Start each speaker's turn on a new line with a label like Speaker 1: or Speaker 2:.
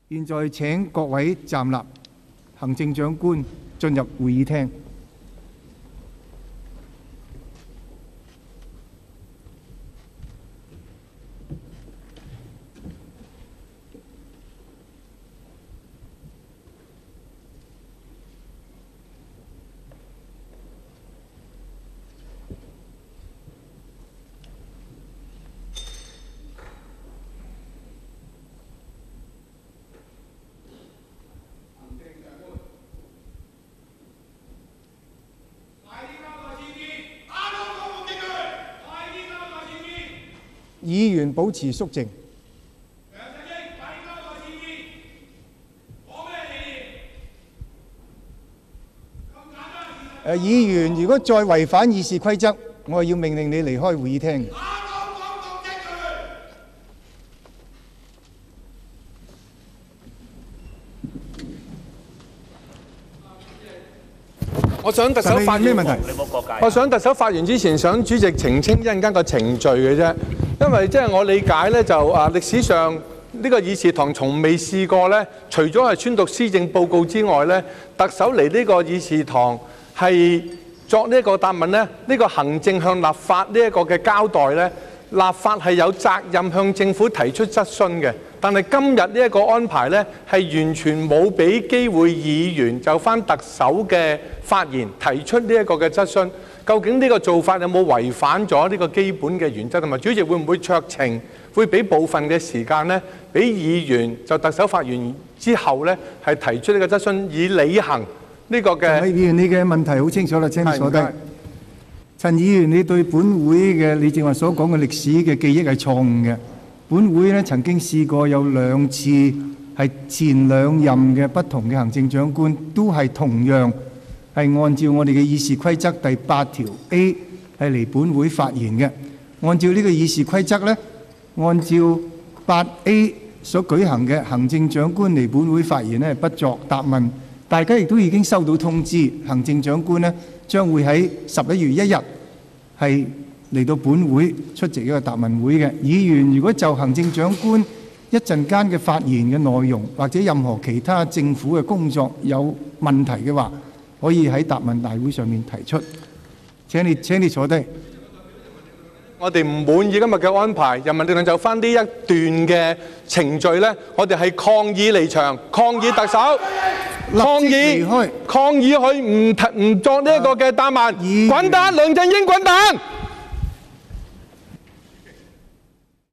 Speaker 1: 現在請各位站立，行政長官進入會議廳。議員保持肅靜。議員如果再違反議事規則，我係要命令你離開會議廳。
Speaker 2: 我想特首發言
Speaker 1: 咩問題？
Speaker 2: 我想特首發言之前，想主席澄清一陣間個程序嘅啫。因為即係我理解咧，就歷史上呢個議事堂從未試過咧，除咗係宣讀施政報告之外咧，特首嚟呢個議事堂係作呢一個答問咧，呢個行政向立法呢一個嘅交代咧，立法係有責任向政府提出質詢嘅。但係今日呢一個安排呢，係完全冇俾機會議員就翻特首嘅發言提出呢一個嘅質詢。究竟呢個做法有冇違反咗呢個基本嘅原則？同埋主席會唔會酌情，會俾部分嘅時間呢，俾議員就特首發言之後呢，係提出呢個質詢，以履行呢個嘅？
Speaker 1: 陳議員，你嘅問題好清楚啦，請你坐低。陳議員，你對本會嘅你正話所講嘅歷史嘅記憶係錯誤嘅。本會咧曾經試過有2次係前2任嘅不同嘅行政長官都係同樣係按照我哋嘅議事規則第8條 A 係嚟本會發言嘅。按照呢個議事規則咧，按照8A 所舉行嘅行政長官嚟本會發言咧不作答問。大家亦都已經收到通知，行政長官咧將會喺11月1日係嚟到本會出席一個答問會嘅。議員如果就行政長官一陣間嘅發言嘅內容或者任何其他政府嘅工作有問題嘅話，可以喺答問大會上面提出。請你坐低。
Speaker 2: 我哋唔滿意今日嘅安排，人民力量就翻呢一段嘅程序呢，我哋係抗議離場，抗議特首，抗議佢唔作呢一個嘅答問，滾蛋，梁振英滾蛋！